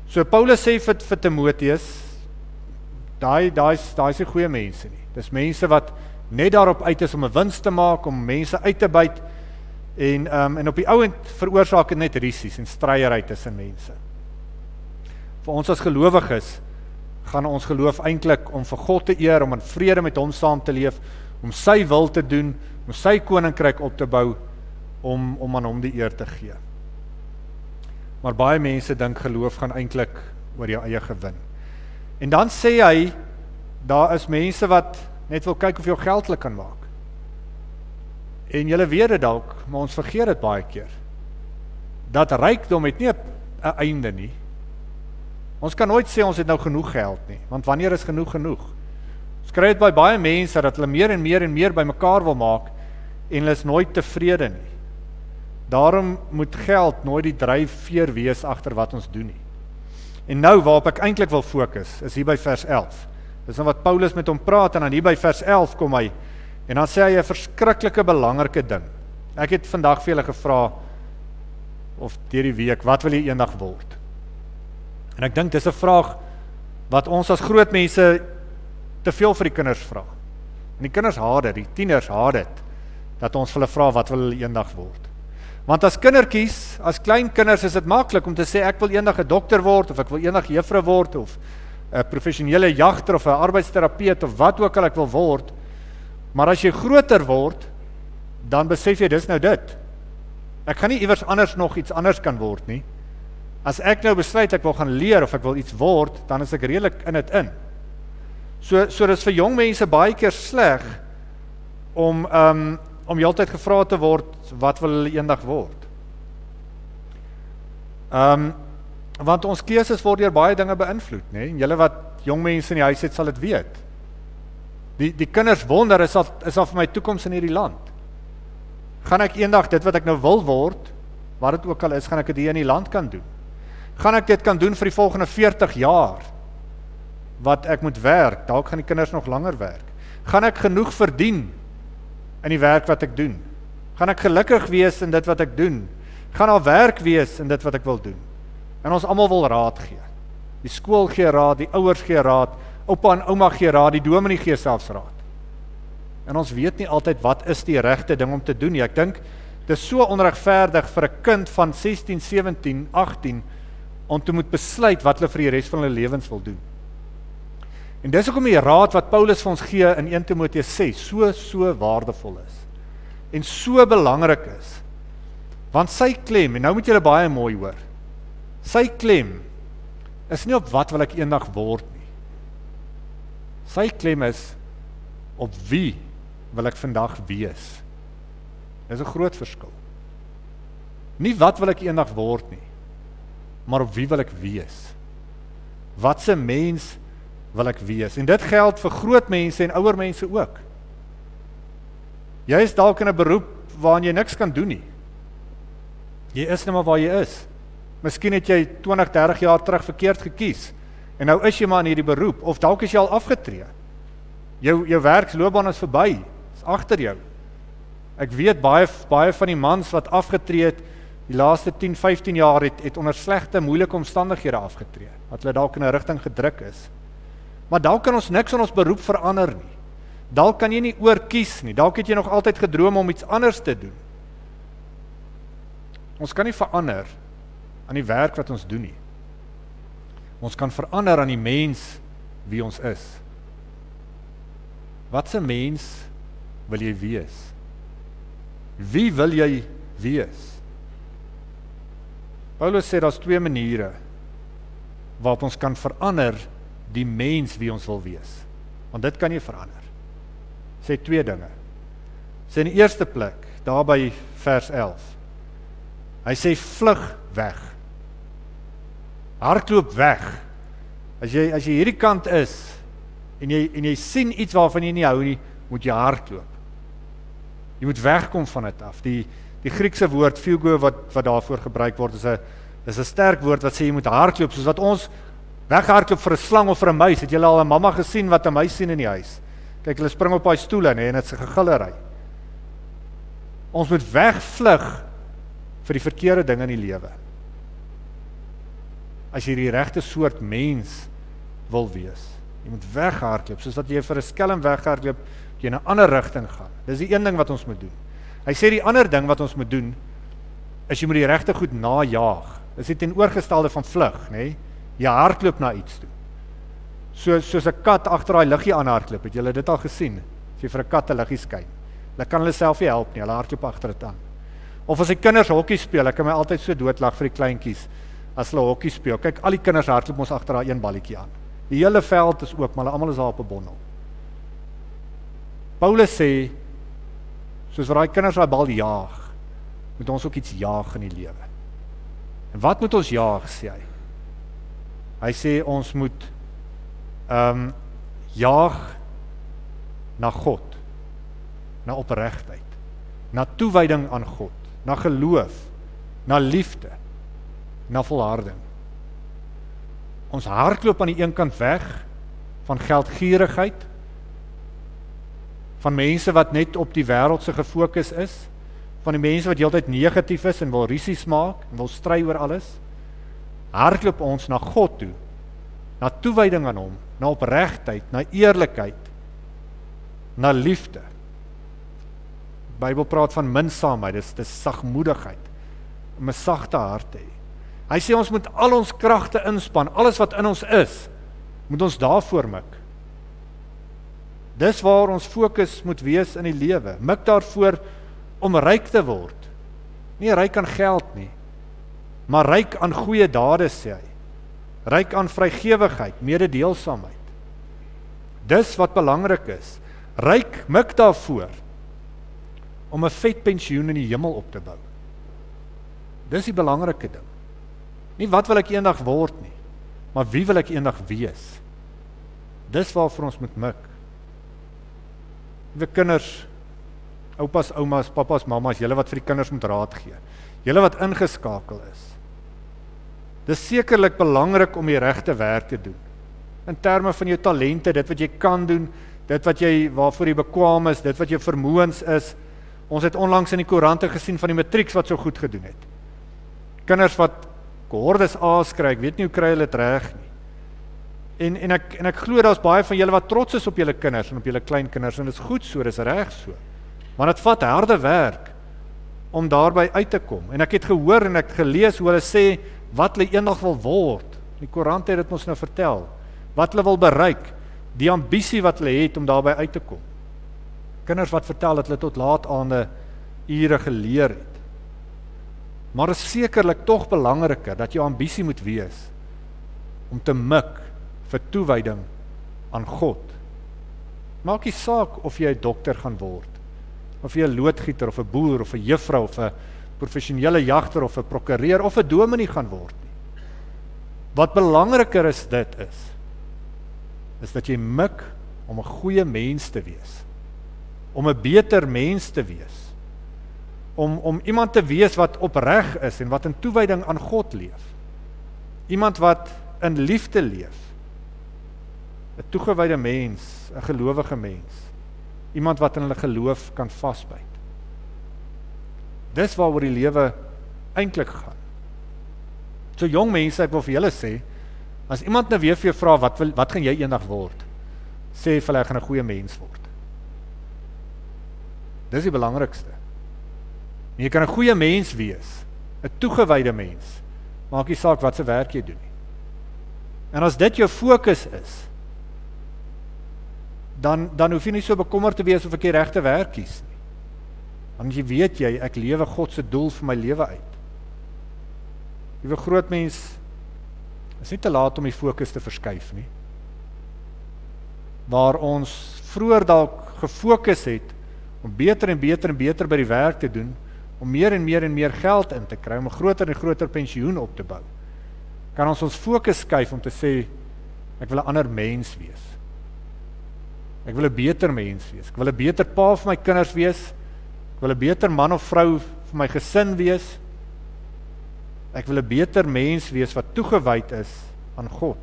So Paulus sê vir Timoteus, daai is nie goeie mense nie. Dis mense wat net daarop uit is om 'n wins te maak, om mense uit te byt, en op die ouend veroorsaak het net risies en stryery tussen mense. Vir ons as gelowiges, gaan ons geloof eintlik om vir God te eer, om in vrede met hom saam te leef, om sy wil te doen, om sy koninkryk op te bou, om aan hom die eer te gee. Maar baie mense dink geloof gaan eintlik oor jou eie gewin. En dan sê hy, daar is mense wat net wil kyk of jou geld hulle kan maak. En julle weet dit dalk, maar ons vergeet dit baie keer. Dat rykdom het nie 'n einde nie. Ons kan nooit sê ons het nou genoeg geld nie, want wanneer is genoeg? Ons kry dit by baie mense, dat hulle meer en meer by mekaar wil maak, en hulle is nooit tevrede nie. Daarom moet geld nooit die dryfveer wees agter wat ons doen nie. En nou waarop ek eintlik wil fokus, is hier by vers 11. Dis nou wat Paulus met hom praat, en dan hier by vers 11 kom hy, en dan sê hy 'n verskriklike belangrike ding. Ek het vandag vir julle gevra, of deur die week, wat wil jy eendag word? En ek dink dis 'n vraag, wat ons as groot mense, te veel vir die kinders vra. En die kinders haat dit, die tieners haat dit, dat ons vir hulle vra, wat wil hulle eendag word? Want as kindertjies, as klein kinders, is dit maklik om te sê, ek wil eendag 'n dokter word, of ek wil eendag juffrou word, of 'n professionele jagter, of 'n arbeidsterapeut, of wat ook al ek wil word. Maar as jy groter word, dan besef jy, dis nou dit. Ek gaan nie iewers anders nog iets anders kan word nie. As ek nou besluit ek wil gaan leer of ek wil iets word, dan is ek redelik in dit in. So dis vir jong mense baie keer sleg om heeltyd gevra te word, wat wil hulle eendag word? Want ons keuses word deur baie dinge beïnvloed, né? En julle wat jong mense in die huis het, sal dit weet. Die kinders wonder, is al vir my toekoms in hierdie land? Gaan ek eendag dit wat ek nou wil word, wat dit ook al is, gaan ek dit hier in die land kan doen? Gaan ek dit kan doen vir die volgende 40 jaar? Wat ek moet werk, dalk gaan die kinders nog langer werk. Gaan ek genoeg verdien in die werk wat ek doen? Gaan ek gelukkig wees in dit wat ek doen? Gaan daar werk wees in dit wat ek wil doen? En ons almal wil raad gee. Die skool gee raad, die ouers gee raad, oupa en ouma gee raad, die dominee gee selfs raad. En ons weet nie altyd wat is die regte ding om te doen nie. Ek dink, dit is so onregverdig vir 'n kind van 16, 17, 18, om te moet besluit wat hulle vir die res van hulle lewens wil doen. En dis hoekom die raad wat Paulus vir ons gee in 1 Timoteus 6 so waardevol is. En so belangrik is. Want sy klem, en nou moet julle baie mooi hoor, sy klem is nie op wat wil ek eendag word nie. Sy klem is op wie wil ek vandag wees. Dis 'n groot verskil. Nie wat wil ek eendag word nie, maar op wie wil ek wees. Watse mens wil ek wees? En dit geld vir groot mense en ouer mense ook. Jy is dalk in 'n beroep waarin jy niks kan doen nie. Jy is net maar waar jy is. Miskien het jy 20, 30 jaar terug verkeerd gekies, en nou is jy maar in hierdie beroep, of dalk is jy al afgetree. Jou werksloopbaan is verby, is agter jou. Ek weet baie van die mans wat afgetree het, die laaste 10, 15 jaar het onder slegte, moeilike omstandighede afgetree, wat hulle dalk in 'n rigting gedruk is. Maar dalk kan ons niks aan ons beroep verander nie. Dalk kan jy nie oorkies nie, dalk het jy nog altyd gedroom om iets anders te doen. Ons kan nie verander aan die werk wat ons doen nie. Ons kan verander aan die mens wie ons is. Watse mens wil jy wees? Wie wil jy wees? Paulus sê daar's 2 maniere waarop ons kan verander die mens wie ons wil wees. Want dit kan jy verander. Sê 2 dinge. Sê in die eerste plek, daar by vers 11. Hy sê vlug weg. Hardloop weg. As jy hierdie kant is en jy sien iets waarvan jy nie hou nie, moet jy hardloop. Jy moet wegkom van dit af. Die Griekse woord pheugo wat daarvoor gebruik word is 'n sterk woord wat sê jy moet hardloop, soos wat ons weghardloop vir 'n slang of vir 'n muis. Het julle al 'n mamma gesien wat 'n muis sien in die huis? Kyk, hulle spring op daai stoele, en dit is 'n gegillery. Ons moet wegvlug vir die verkeerde dinge in die lewe. As jy die regte soort mens wil wees. Jy moet weghardloop, soos wat jy vir 'n skelm weghardloop, jy in 'n ander rigting gaan. Dis die een ding wat ons moet doen. Hy sê die ander ding wat ons moet doen, is jy moet die regte goed najaag. Dis die teenoorgestelde van vlug, nê? Jy hardloop na iets toe. Soos 'n kat agter daai liggie aanhardloop, het julle dit al gesien? As jy vir 'n kat 'n liggie skyn. Hulle kan hulle self nie help nie, hulle hardloop agter dit aan. Of as die kinders hokkie speel, ek kan my altyd so doodlag vir die kleintjies as hulle hokkie speel. Kyk, al die kinders hardloop ons agter daai een balletjie aan. Die hele veld is oop, maar hulle almal is daar op 'n bondel. Paulus sê, soos wat daai kinders daai bal jaag, moet ons ook iets jaag in die lewe. En wat moet ons jaag, sê hy? Hy sê ons moet jaag na God, na opregtheid, na toewyding aan God, na geloof, na liefde, na volharding. Ons hardloop aan die een kant weg van geldgierigheid, van mense wat net op die wêreldse gefokus is, van die mense wat heeltyd negatief is en wil rusies maak en wil stry oor alles. Hardloop ons na God toe, na toewyding aan hom, na opregtheid, na eerlikheid, na liefde. Die Bybel praat van minsaamheid, dis sagmoedigheid, om 'n sagte hart te hê. Hy sê ons moet al ons kragte inspann, alles wat in ons is, moet ons daarvoor mik. Dis waar ons fokus moet wees in die lewe. Mik daarvoor om ryk te word. Nie ryk aan geld nie, maar ryk aan goeie dade, sê hy. Ryk aan vrygewigheid, mededeelsaamheid. Dis wat belangrik is. Ryk mik daarvoor om 'n vet pensioen in die hemel op te bou. Dis die belangrike ding. Nie wat wil ek eendag word nie, maar wie wil ek eendag wees? Dis waarvoor ons moet mik. Die kinders, oupas, oumas, papas, mamas, julle wat vir die kinders moet raad gee. Julle wat ingeskakel is. Dis sekerlik belangrik om die regte werk te doen. In terme van jou talente, dit wat jy kan doen, dit wat jy, waarvoor jy bekwaam is, dit wat jou vermoëns is. Ons het onlangs in die koerante gesien van die matrieks wat so goed gedoen het. Kinders wat kohordes A's kry, ek weet nie hoe kry hulle dit reg nie. En ek glo daar's baie van julle wat trots is op julle kinders en op julle kleinkinders, en dit is goed so, dis reg so. Maar dit vat harde werk om daarby uit te kom. En ek het gehoor en ek het gelees hoe hulle sê wat hulle eendag wil word. Die koerant het dit ons nou vertel. Wat hulle wil bereik, die ambisie wat hulle het om daarby uit te kom. Kinders wat vertel dat hulle tot laat aande ure geleer het. Maar dit is sekerlik tog belangriker dat jou ambisie moet wees om te mik vir toewyding aan God. Maak nie saak of jy 'n dokter gaan word, of jy 'n loodgieter of 'n boer of 'n juffrou of 'n professionele jagter of 'n prokureur of 'n dominee gaan word nie. Wat belangriker is dit is dat jy mik om 'n goeie mens te wees, om 'n beter mens te wees, om iemand te wees wat opreg is en wat in toewyding aan God leef, iemand wat in liefde leef, 'n toegewyde mens, 'n gelowige mens, iemand wat in hulle geloof kan vasbyt. Dis waaroor die lewe eintlik gaan. So jong mense, ek wil vir julle sê, as iemand nou weer vir jou vra, wat gaan jy eendag word? Sê vir hulle, ek gaan 'n goeie mens word. Dis die belangrikste. En jy kan 'n goeie mens wees, 'n toegewyde mens, maak nie saak wat se werk jy doen nie. En as dit jou fokus is, dan hoef jy nie so bekommerd te wees of ek die regte werk kies nie. Want jy weet ek lewe God se doel vir my lewe uit. Liewe groot mens, is nie te laat om die fokus te verskuif nie. Waar ons vroeër dalk gefokus het om beter en beter en beter by die werk te doen, om meer en meer en meer geld in te kry, om 'n groter en groter pensioen op te bou, kan ons fokus skuif om te sê, ek wil 'n ander mens wees. Ek wil 'n beter mens wees. Ek wil 'n beter pa vir my kinders wees. Ek wil 'n beter man of vrou vir my gesin wees. Ek wil 'n beter mens wees wat toegewyd is aan God,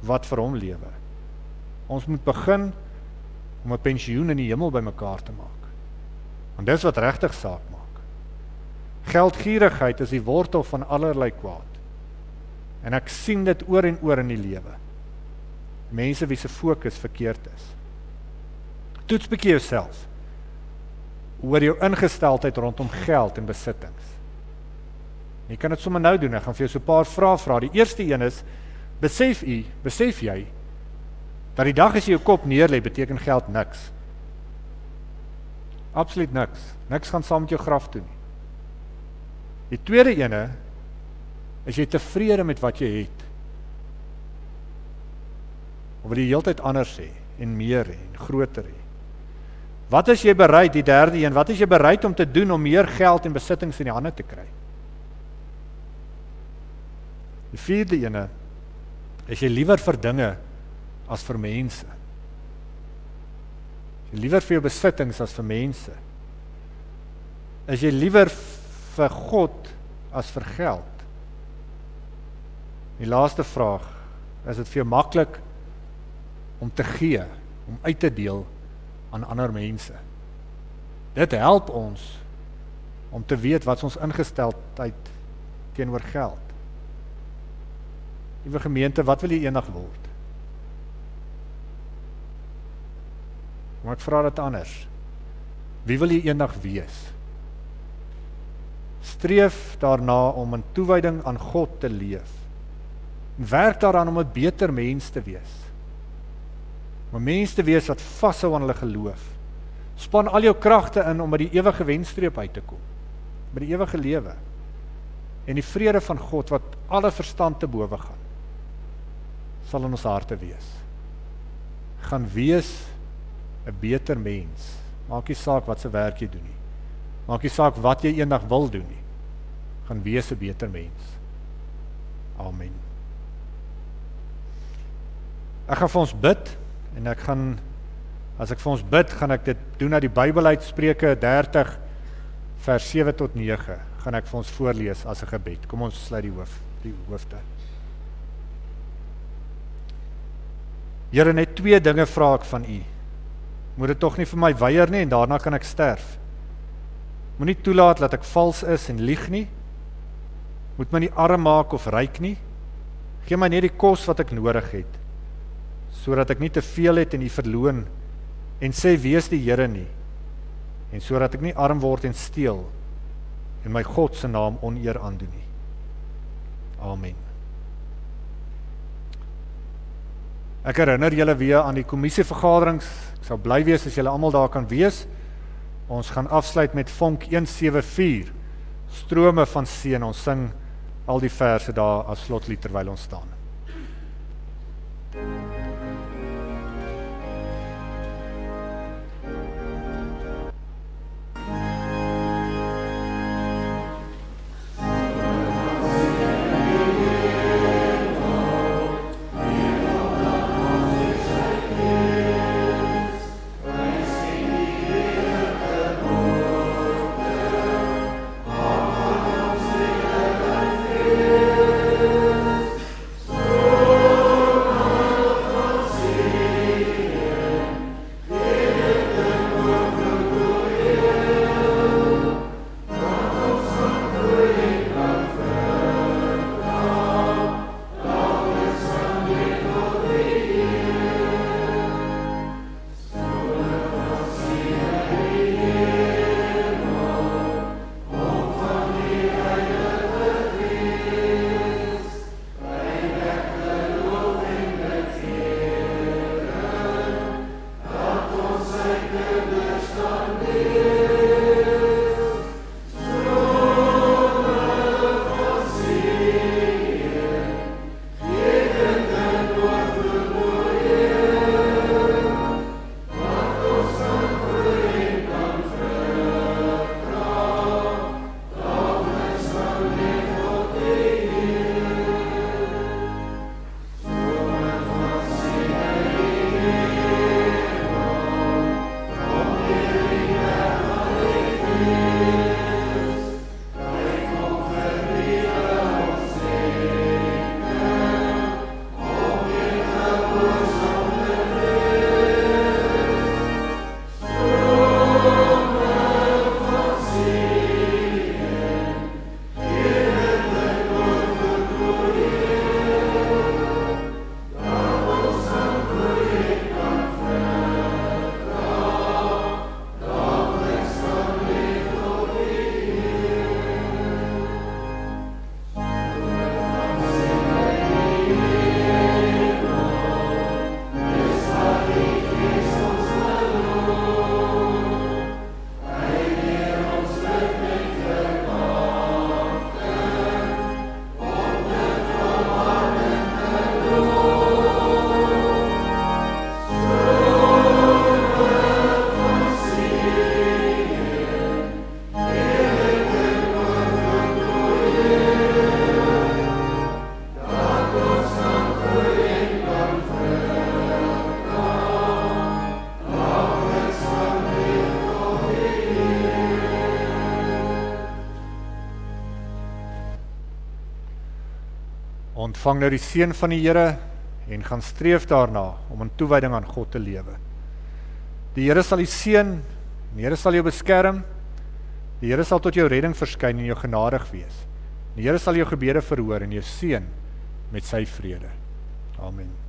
wat vir hom lewe. Ons moet begin om 'n pensioen in die hemel bymekaar te maak. Want dis wat regtig saak maak. Geldgierigheid is die wortel van allerlei kwaad. En ek sien dit oor en oor in die lewe. Mense wie se fokus verkeerd is. Toets bietjie jouself oor jou ingesteldheid rondom geld en besittings. Jy kan dit sommer nou doen, ek gaan vir jou so 'n paar vrae vra. Die eerste een is, besef jy, dat die dag as jy jou kop neerlê, beteken geld niks. Absoluut niks. Niks gaan saam met jou graf toe nie. Die tweede ene, is jy tevrede met wat jy het? Of wil jy heeltyd anders hê, en meer hê, en groter hê? Wat is jy bereid, die derde een, wat is jy bereid om te doen om meer geld en besittings in die hande te kry? Die vierde ene, is jy liewer vir dinge as vir mense? Is jy liewer vir jou besittings as vir mense? Is jy liewer vir God as vir geld? Die laaste vraag, is dit vir jou maklik om te gee, om uit te deel aan ander mense? Dit help ons om te weet wat ons ingesteldheid teenoor geld. Liewe gemeente, wat wil jy eendag word? Maar ek vra dit anders. Wie wil jy eendag wees? Streef daarna om in toewyding aan God te leef. En werk daaraan om 'n beter mens te wees. Om 'n mens te wees wat vashou aan hulle geloof. Span al jou kragte in om by die ewige wenstreep uit te kom. By die ewige lewe. en die vrede van God wat alle verstand te bowe gaan, sal in ons harte wees. Gaan wees 'n beter mens. Maak nie saak wat se werk jy doen nie. Maak nie saak wat jy eendag wil doen nie. Gaan wees 'n beter mens. Amen. Ek gaan vir ons bid, en as ek vir ons bid, gaan ek dit doen uit die Bybel uit, Spreuke 30, vers 7 tot 9, gaan ek vir ons voorlees as 'n gebed. Kom ons sluit die hoofde. Here, net 2 dinge vra ek van U. Moet dit tog nie vir my weier nie, en daarna kan ek sterf. Moenie toelaat dat ek vals is en lieg nie. Moet my nie arm maak of ryk nie. Gee my net die kos wat ek nodig het, sodat ek nie te veel het en U verloon, en sê wees die Here nie, en sodat ek nie arm word en steel, en my God se naam oneer aandoen nie. Amen. Ek herinner julle weer aan die kommissievergaderings. Ek sal bly wees as julle almal daar kan wees. Ons gaan afsluit met Vonk 174, Strome van Seën. Ons sing al die verse daar as slotlied terwyl ons staan. Ontvang nou die seën van die Here en gaan streef daarna om in toewyding aan God te lewe. Die Here sal u seën, die Here sal jou beskerm, die Here sal tot jou redding verskyn en jou genadig wees. Die Here sal jou gebede verhoor en jou seën met sy vrede. Amen.